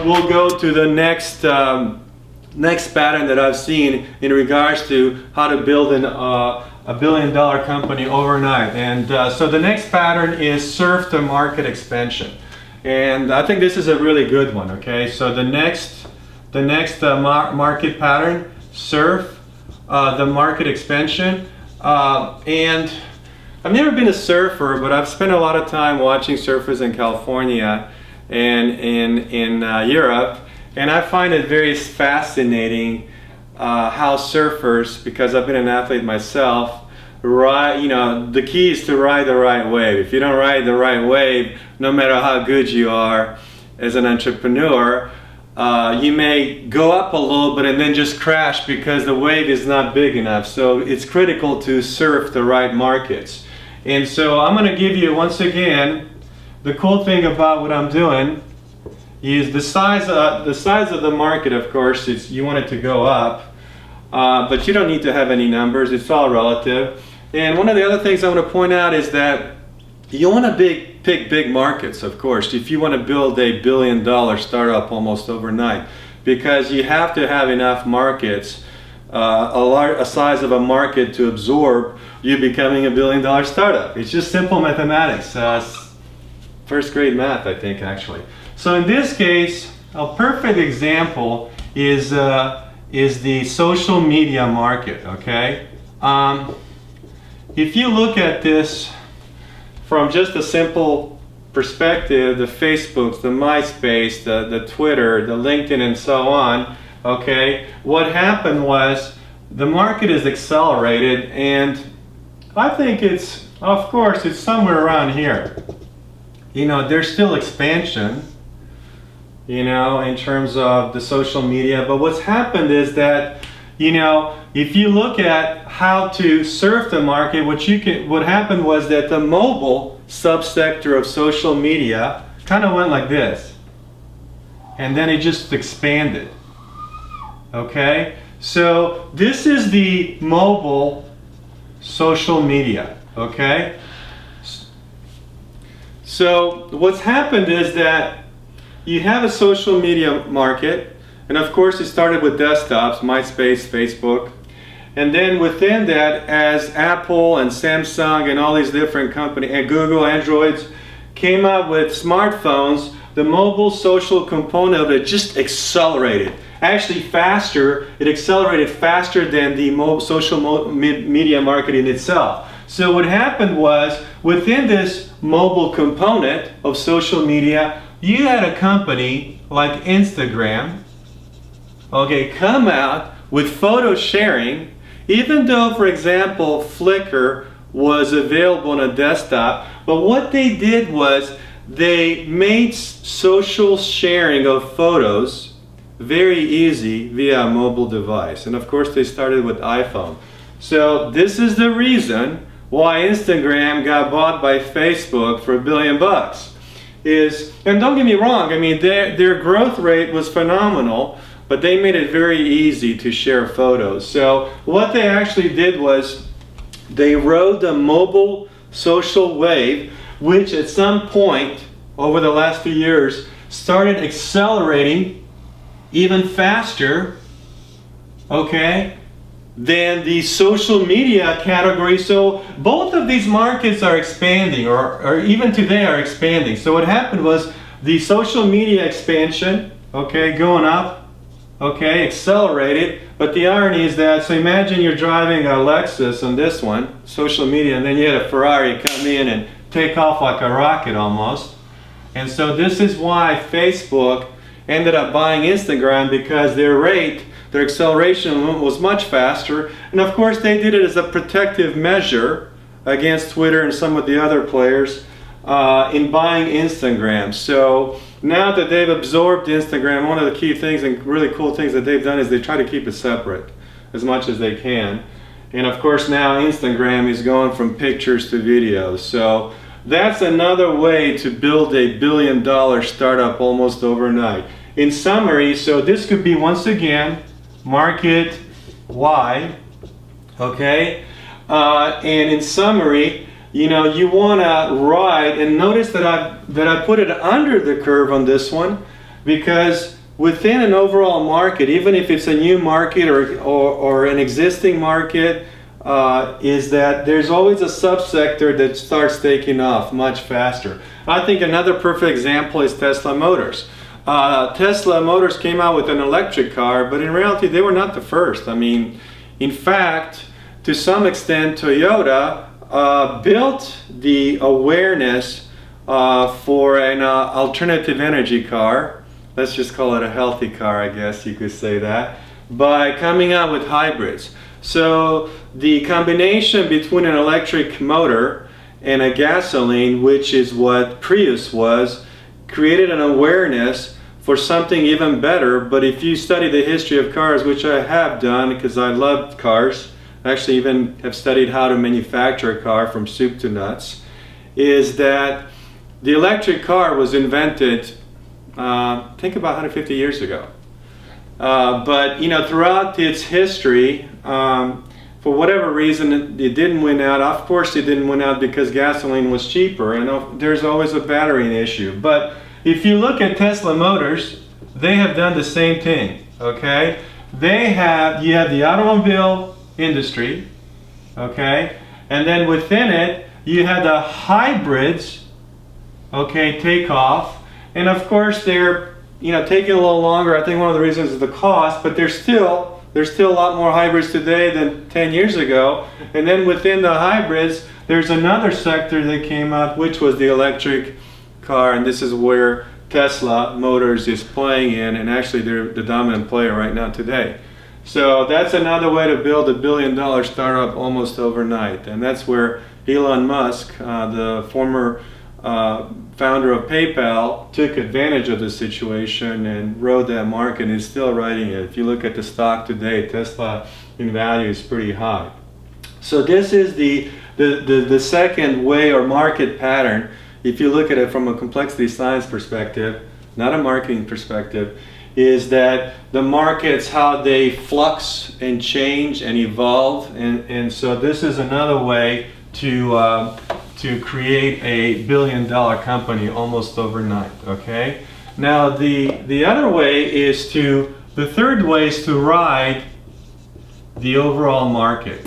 we'll go to the next pattern that I've seen in regards to how to build a billion-dollar company overnight. And so the next pattern is surf the market expansion. And I think this is a really good one, okay? So the next market pattern, surf the market expansion. And I've never been a surfer, but I've spent a lot of time watching surfers in California and in Europe. And I find it very fascinating how surfers, because I've been an athlete myself, ride, the key is to ride the right wave. If you don't ride the right wave, no matter how good you are as an entrepreneur, you may go up a little bit and then just crash because the wave is not big enough. So it's critical to surf the right markets. And so I'm going to give you, once again, the cool thing about what I'm doing is the size of the market. Of course, you want it to go up, but you don't need to have any numbers. It's all relative. And one of the other things I want to point out is that you want to pick big markets, of course, if you want to build a billion-dollar startup almost overnight, because you have to have enough markets, a size of a market to absorb you becoming a billion-dollar startup. It's just simple mathematics, first grade math, I think, actually. So in this case, a perfect example is the social media market, okay? If you look at this from just a simple perspective, the Facebooks, the MySpace, the Twitter, the LinkedIn, and so on, okay, what happened was the market is accelerated, and I think of course, it's somewhere around here. There's still expansion, in terms of the social media, but what's happened is that, if you look at how to surf the market, what happened was that the mobile subsector of social media kind of went like this, and then it just expanded. Okay, so this is the mobile social media. Okay, so what's happened is that you have a social media market. And of course, it started with desktops, MySpace, Facebook. And then within that, as Apple and Samsung and all these different companies, and Google, Androids, came out with smartphones, the mobile social component of it just accelerated. Actually faster, it accelerated faster than the social media market in itself. So what happened was, within this mobile component of social media, you had a company like Instagram, okay, come out with photo sharing, even though, for example, Flickr was available on a desktop. But what they did was they made social sharing of photos very easy via a mobile device. And of course, they started with iPhone. So this is the reason why Instagram got bought by Facebook for $1 billion. And don't get me wrong, I mean, their growth rate was phenomenal, but they made it very easy to share photos. So what they actually did was they rode the mobile social wave, which at some point over the last few years started accelerating even faster, okay, than the social media category. So both of these markets are expanding, or even today are expanding. So what happened was the social media expansion, okay, going up, okay, accelerated. But the irony is that, so imagine you're driving a Lexus on this one, social media, and then you had a Ferrari come in and take off like a rocket almost. And so this is why Facebook ended up buying Instagram, because their acceleration was much faster. And of course they did it as a protective measure against Twitter and some of the other players in buying Instagram. So now that they've absorbed Instagram, one of the key things and really cool things that they've done is they try to keep it separate as much as they can. And of course now Instagram is going from pictures to videos. So that's another way to build a $1 billion startup almost overnight. In summary, so this could be, once again, market wide, okay? And in summary, you want to ride, and notice that I put it under the curve on this one, because within an overall market, even if it's a new market or an existing market, is that there's always a subsector that starts taking off much faster. I think another perfect example is Tesla Motors. Tesla Motors came out with an electric car, but in reality they were not the first. I mean, in fact, to some extent Toyota built the awareness for an alternative energy car. Let's just call it a healthy car, I guess you could say that, by coming out with hybrids. So the combination between an electric motor and a gasoline, which is what Prius was, created an awareness for something even better. But if you study the history of cars, which I have done because I love cars, I actually even have studied how to manufacture a car from soup to nuts, is that the electric car was invented, think about 150 years ago. But you know, throughout its history, for whatever reason, it didn't win out. Of course, it didn't win out because gasoline was cheaper, and there's always a battery issue. But if you look at Tesla Motors, they have done the same thing. Okay, you have the automobile industry, okay, and then within it, you have the hybrids, okay, take off, and of course they're taking a little longer. I think one of the reasons is the cost, but there's still a lot more hybrids today than 10 years ago. And then within the hybrids, there's another sector that came up, which was the electric car, and this is where Tesla Motors is playing in, and actually they're the dominant player right now today. So that's another way to build $1 billion startup almost overnight, and that's where Elon Musk, the former founder of PayPal, took advantage of the situation and rode that market and is still riding it. If you look at the stock today, Tesla in value is pretty high. So this is the second way or market pattern. If you look at it from a complexity science perspective, not a marketing perspective, is that the markets, how they flux and change and evolve, and so this is another way to create a $1 billion company almost overnight. Okay. Now the other way is the third way is to ride the overall market.